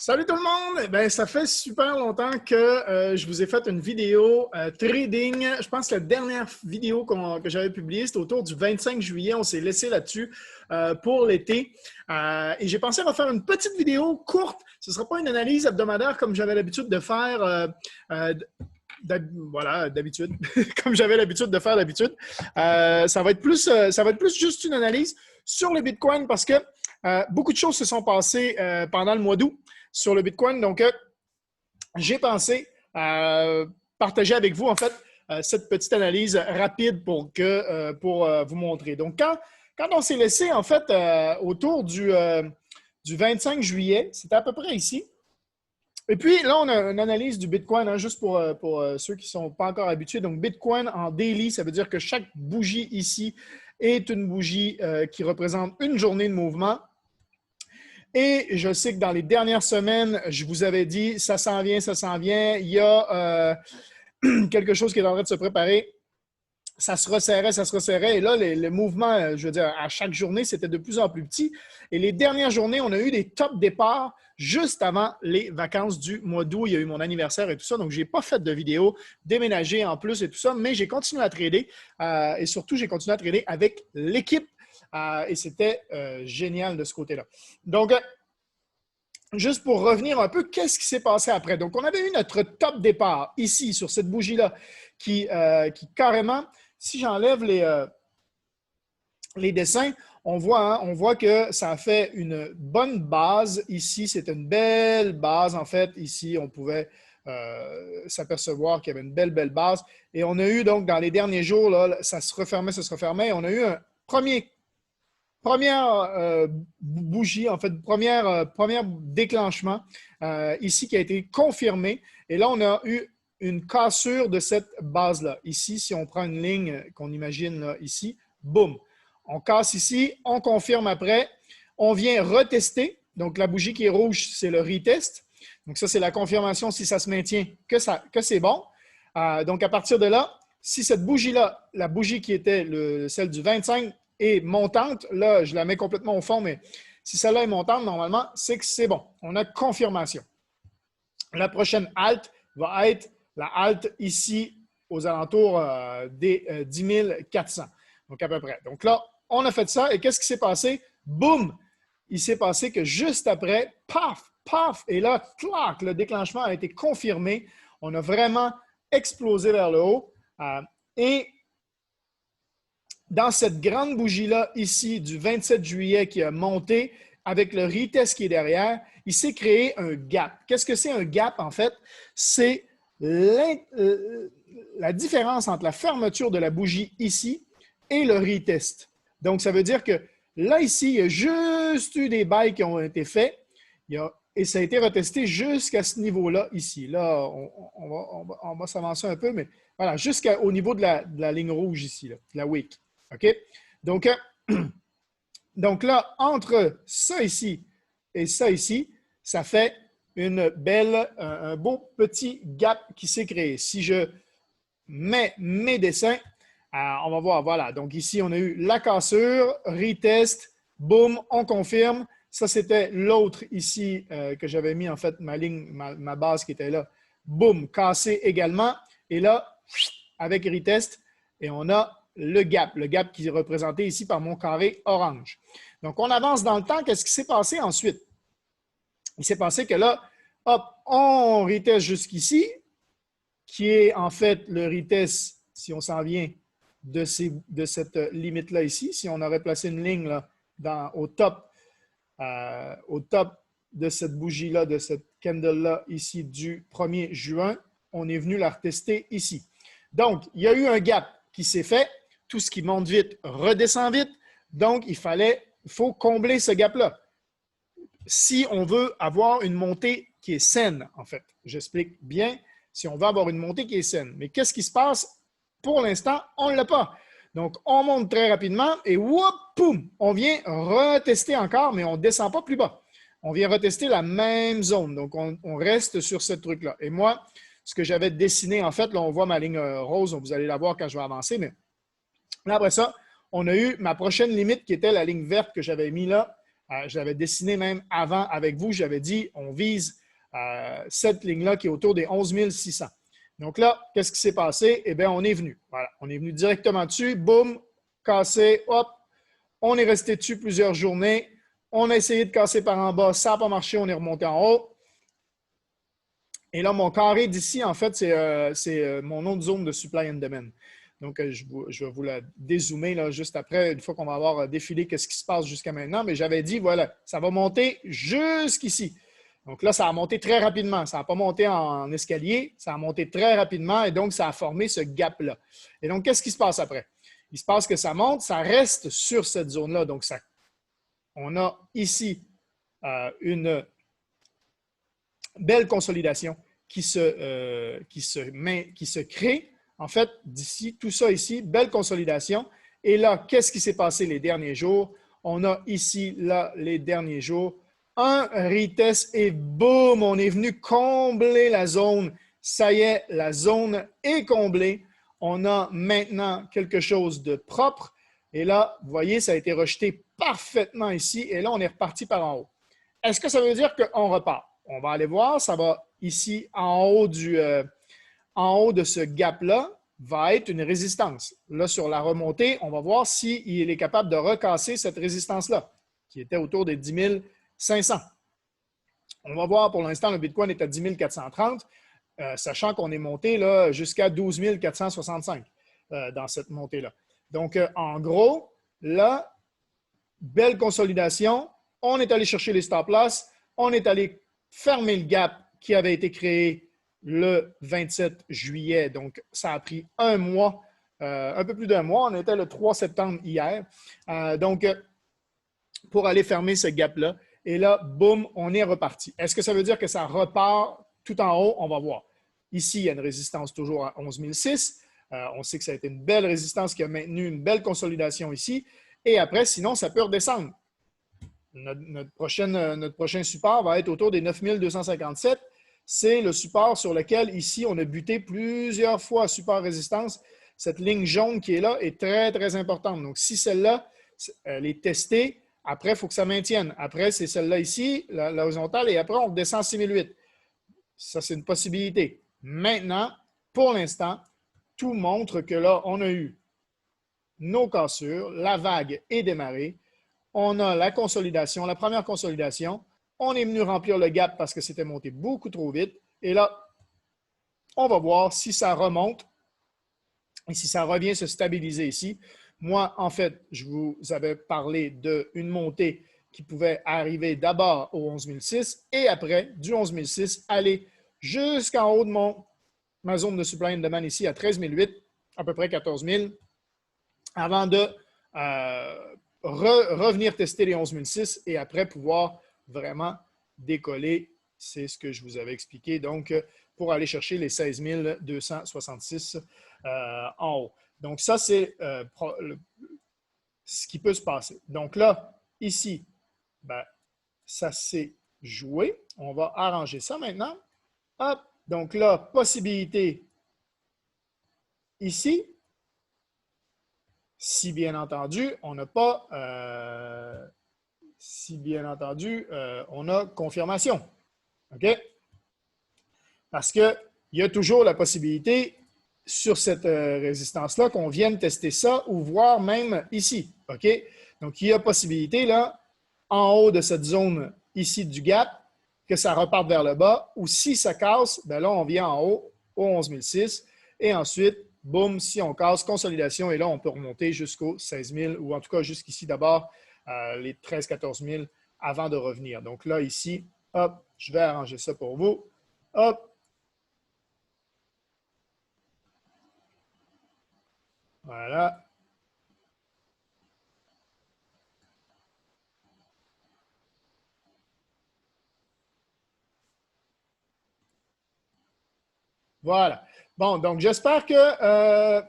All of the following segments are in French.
Salut tout le monde! Ben, ça fait super longtemps que je vous ai fait une vidéo trading. Je pense que la dernière vidéo que j'avais publiée, c'était autour du 25 juillet. On s'est laissé là-dessus pour l'été. Et j'ai pensé refaire une petite vidéo courte. Ce ne sera pas une analyse hebdomadaire comme j'avais l'habitude de faire. Voilà, d'habitude, comme j'avais l'habitude de faire d'habitude. Ça va être plus juste une analyse sur le Bitcoin parce que beaucoup de choses se sont passées pendant le mois d'août sur le Bitcoin. Donc, j'ai pensé partager avec vous, en fait, cette petite analyse rapide pour vous montrer. Donc, quand on s'est laissé, en fait, autour du 25 juillet, c'était à peu près ici. Et puis, là, on a une analyse du Bitcoin, hein, juste pour ceux qui ne sont pas encore habitués. Donc, Bitcoin en daily, ça veut dire que chaque bougie ici est une bougie qui représente une journée de mouvement. Et je sais que dans les dernières semaines, je vous avais dit, ça s'en vient, ça s'en vient. Il y a quelque chose qui est en train de se préparer. Ça se resserrait, ça se resserrait. Et là, le mouvement, je veux dire, à chaque journée, c'était de plus en plus petit. Et les dernières journées, on a eu des top départs juste avant les vacances du mois d'août. Il y a eu mon anniversaire et tout ça. Donc, je n'ai pas fait de vidéo déménager en plus et tout ça, mais j'ai continué à trader. Et surtout, j'ai continué à trader avec l'équipe. Et c'était génial de ce côté-là. Donc, juste pour revenir un peu, qu'est-ce qui s'est passé après? Donc, on avait eu notre top départ ici, sur cette bougie-là, qui carrément, si j'enlève les dessins, on voit que ça a fait une bonne base ici. C'est une belle base, en fait. Ici, on pouvait s'apercevoir qu'il y avait une belle base. Et on a eu, donc, dans les derniers jours, là, ça se refermait. On a eu un première bougie, en fait, premier déclenchement ici qui a été confirmé. Et là, on a eu une cassure de cette base-là. Ici, si on prend une ligne qu'on imagine là, ici, boum. On casse ici, on confirme après. On vient retester. Donc, la bougie qui est rouge, c'est le retest. Donc, ça, c'est la confirmation si ça se maintient que c'est bon. Donc, à partir de là, si cette bougie-là, la bougie qui était celle du 25, est montante, là, je la mets complètement au fond, mais si celle-là est montante, normalement, c'est que c'est bon. On a confirmation. La prochaine halte va être la halte ici aux alentours des 10 400. Donc, à peu près. Donc là, on a fait ça. Et qu'est-ce qui s'est passé? Boum! Il s'est passé que juste après, paf, paf, et là, clac, le déclenchement a été confirmé. On a vraiment explosé vers le haut. Et dans cette grande bougie-là, ici, du 27 juillet qui a monté, avec le retest qui est derrière, il s'est créé un gap. Qu'est-ce que c'est un gap, en fait? C'est la différence entre la fermeture de la bougie ici et le retest. Donc, ça veut dire que là, ici, il y a juste eu des bails qui ont été faits et ça a été retesté jusqu'à ce niveau-là, ici. Là, on va s'avancer un peu, mais voilà, jusqu'au niveau de la ligne rouge ici, là, de la wick. OK? Donc là, entre ça ici et ça ici, ça fait un beau petit gap qui s'est créé. Si je mets mes dessins, on va voir, voilà. Donc ici, on a eu la cassure, retest, boum, on confirme. Ça, c'était l'autre ici que j'avais mis, en fait, ma base qui était là. Boum, cassé également. Et là, avec retest, et on a le gap qui est représenté ici par mon carré orange. Donc, on avance dans le temps. Qu'est-ce qui s'est passé ensuite? Il s'est passé que là, hop, on retest jusqu'ici, qui est en fait le retest, si on s'en vient, de cette limite-là ici. Si on aurait placé une ligne là, au top de cette bougie-là, de cette candle-là ici du 1er juin, on est venu la retester ici. Donc, il y a eu un gap qui s'est fait. Tout ce qui monte vite redescend vite. Donc, il faut combler ce gap-là. Si on veut avoir une montée qui est saine, en fait. J'explique bien, si on veut avoir une montée qui est saine. Mais qu'est-ce qui se passe? Pour l'instant, on ne l'a pas. Donc, on monte très rapidement et whoop, poum, on vient retester encore, mais on ne descend pas plus bas. On vient retester la même zone. Donc, on reste sur ce truc-là. Et moi, ce que j'avais dessiné, en fait, là, on voit ma ligne rose, vous allez la voir quand je vais avancer, mais là, après ça, on a eu ma prochaine limite qui était la ligne verte que j'avais mis là Je l'avais dessiné même avant avec vous. J'avais dit, on vise cette ligne-là qui est autour des 11 600. Donc là, qu'est-ce qui s'est passé? Eh bien, on est venu. Voilà, on est venu directement dessus. Boum, cassé, hop. On est resté dessus plusieurs journées. On a essayé de casser par en bas. Ça n'a pas marché. On est remonté en haut. Et là, mon carré d'ici, en fait, c'est mon autre zone de supply and demand. Donc, je vais vous la dézoomer là, juste après, une fois qu'on va avoir défilé qu'est-ce qui se passe jusqu'à maintenant. Mais j'avais dit, voilà, ça va monter jusqu'ici. Donc là, ça a monté très rapidement. Ça n'a pas monté en escalier, ça a monté très rapidement et donc ça a formé ce gap-là. Et donc, qu'est-ce qui se passe après? Il se passe que ça monte, ça reste sur cette zone-là. Donc, on a ici une belle consolidation qui se crée. En fait, d'ici, tout ça ici, belle consolidation. Et là, qu'est-ce qui s'est passé les derniers jours? On a ici, là, les derniers jours, un retest et boum, on est venu combler la zone. Ça y est, la zone est comblée. On a maintenant quelque chose de propre. Et là, vous voyez, ça a été rejeté parfaitement ici. Et là, on est reparti par en haut. Est-ce que ça veut dire qu'on repart? On va aller voir. Ça va ici, en haut de ce gap-là, va être une résistance. Là, sur la remontée, on va voir s'il est capable de recasser cette résistance-là, qui était autour des 10 500. On va voir, pour l'instant, le Bitcoin est à 10 430, sachant qu'on est monté jusqu'à 12 465 dans cette montée-là. Donc, en gros, là, belle consolidation. On est allé chercher les stop-loss. On est allé fermer le gap qui avait été créé le 27 juillet. Donc, ça a pris un mois, un peu plus d'un mois. On était le 3 septembre hier. Donc, pour aller fermer ce gap-là. Et là, boum, on est reparti. Est-ce que ça veut dire que ça repart tout en haut? On va voir. Ici, il y a une résistance toujours à 11 006. On sait que ça a été une belle résistance qui a maintenu une belle consolidation ici. Et après, sinon, ça peut redescendre. Notre prochain support va être autour des 9 257. C'est le support sur lequel, ici, on a buté plusieurs fois support résistance. Cette ligne jaune qui est là est très, très importante. Donc, si celle-là, elle est testée, après, il faut que ça maintienne. Après, c'est celle-là ici, la horizontale, et après, on redescend à 6008. Ça, c'est une possibilité. Maintenant, pour l'instant, tout montre que là, on a eu nos cassures, la vague est démarrée, on a la consolidation, la première consolidation, on est venu remplir le gap parce que c'était monté beaucoup trop vite, et là, on va voir si ça remonte et si ça revient se stabiliser ici. Moi, en fait, je vous avais parlé d'une montée qui pouvait arriver d'abord au 11 006 et après, du 11 006, aller jusqu'en haut de ma zone de supply and demand ici à 13 008, à peu près 14 000, avant de revenir tester les 11 006 et après pouvoir vraiment décoller. C'est ce que je vous avais expliqué. Donc, pour aller chercher les 16 266 en haut. Donc, ça, c'est ce qui peut se passer. Donc là, ici, ben, ça s'est joué. On va arranger ça maintenant. Hop. Donc là, possibilité ici. Si bien entendu, on n'a pas, on a confirmation. OK? Parce qu'il y a toujours la possibilité sur cette résistance-là qu'on vienne tester ça ou voir même ici. OK? Donc, il y a possibilité là, en haut de cette zone ici du gap, que ça reparte vers le bas, ou si ça casse, bien là, on vient en haut au 11 006 et ensuite, boum, si on casse, consolidation, et là, on peut remonter jusqu'aux 16 000 ou en tout cas jusqu'ici d'abord, les 13-14 000 avant de revenir. Donc là, ici, hop, je vais arranger ça pour vous. Hop. Voilà. Voilà. Bon, donc j'espère que là,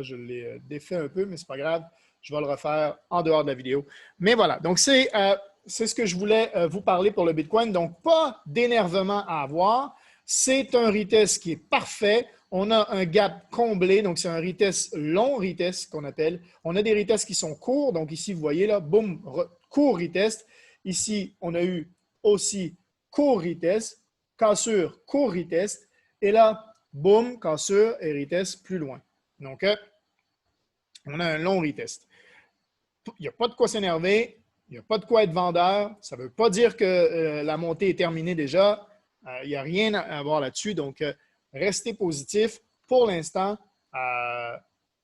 je l'ai défait un peu, mais c'est pas grave. Je vais le refaire en dehors de la vidéo. Mais voilà, donc c'est ce que je voulais vous parler pour le Bitcoin. Donc, pas d'énervement à avoir. C'est un retest qui est parfait. On a un gap comblé, donc c'est un retest long retest qu'on appelle. On a des retests qui sont courts, donc ici, vous voyez là, boum, court retest. Ici, on a eu aussi court retest, cassure, court retest. Et là, boum, cassure et retest plus loin. Donc, on a un long retest. Il n'y a pas de quoi s'énerver. Il n'y a pas de quoi être vendeur. Ça ne veut pas dire que la montée est terminée déjà. Il n'y a rien à voir là-dessus. Donc, restez positif. Pour l'instant,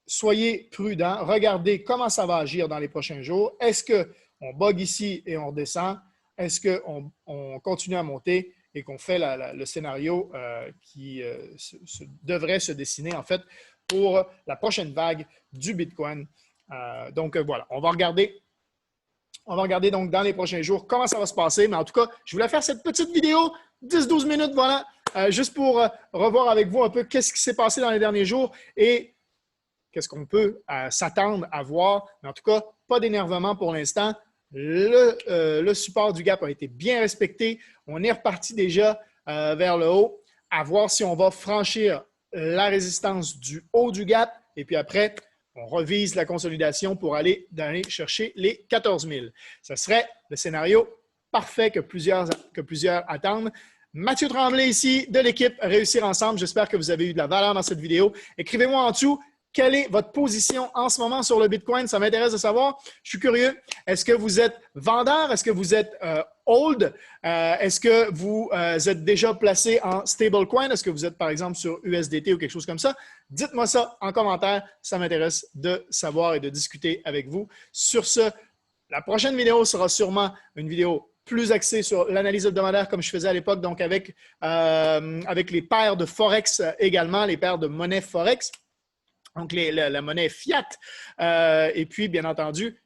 soyez prudent. Regardez comment ça va agir dans les prochains jours. Est-ce qu'on bug ici et on redescend? Est-ce qu'on continue à monter et qu'on fait le scénario qui devrait se dessiner, en fait, pour la prochaine vague du Bitcoin? Donc, voilà, on va regarder donc dans les prochains jours comment ça va se passer. Mais en tout cas, je voulais faire cette petite vidéo, 10-12 minutes, voilà, juste pour revoir avec vous un peu qu'est-ce qui s'est passé dans les derniers jours et qu'est-ce qu'on peut s'attendre à voir. Mais en tout cas, pas d'énervement pour l'instant. Le support du gap a été bien respecté. On est reparti déjà vers le haut, à voir si on va franchir la résistance du haut du gap. Et puis après, on revise la consolidation pour aller chercher les 14 000. Ce serait le scénario parfait que plusieurs attendent. Mathieu Tremblay ici de l'équipe Réussir Ensemble. J'espère que vous avez eu de la valeur dans cette vidéo. Écrivez-moi en dessous. Quelle est votre position en ce moment sur le Bitcoin? Ça m'intéresse de savoir. Je suis curieux. Est-ce que vous êtes vendeur? Est-ce que vous êtes hold? Est-ce que vous êtes déjà placé en stablecoin? Est-ce que vous êtes, par exemple, sur USDT ou quelque chose comme ça? Dites-moi ça en commentaire. Ça m'intéresse de savoir et de discuter avec vous. Sur ce, la prochaine vidéo sera sûrement une vidéo plus axée sur l'analyse hebdomadaire comme je faisais à l'époque, donc avec les paires de Forex également, les paires de monnaie Forex. Donc, la monnaie fiat. Et puis, bien entendu,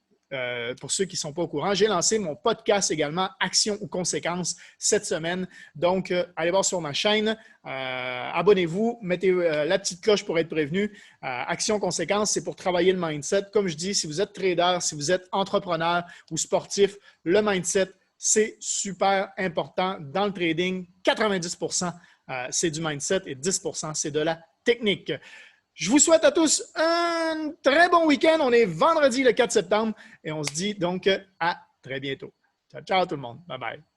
pour ceux qui ne sont pas au courant, j'ai lancé mon podcast également, Action ou Conséquences, cette semaine. Donc, allez voir sur ma chaîne, abonnez-vous, mettez la petite cloche pour être prévenu. Action Conséquences, c'est pour travailler le mindset. Comme je dis, si vous êtes trader, si vous êtes entrepreneur ou sportif, le mindset, c'est super important dans le trading. 90%, c'est du mindset et 10%, c'est de la technique. Je vous souhaite à tous un très bon week-end. On est vendredi le 4 septembre et on se dit donc à très bientôt. Ciao, ciao tout le monde. Bye bye.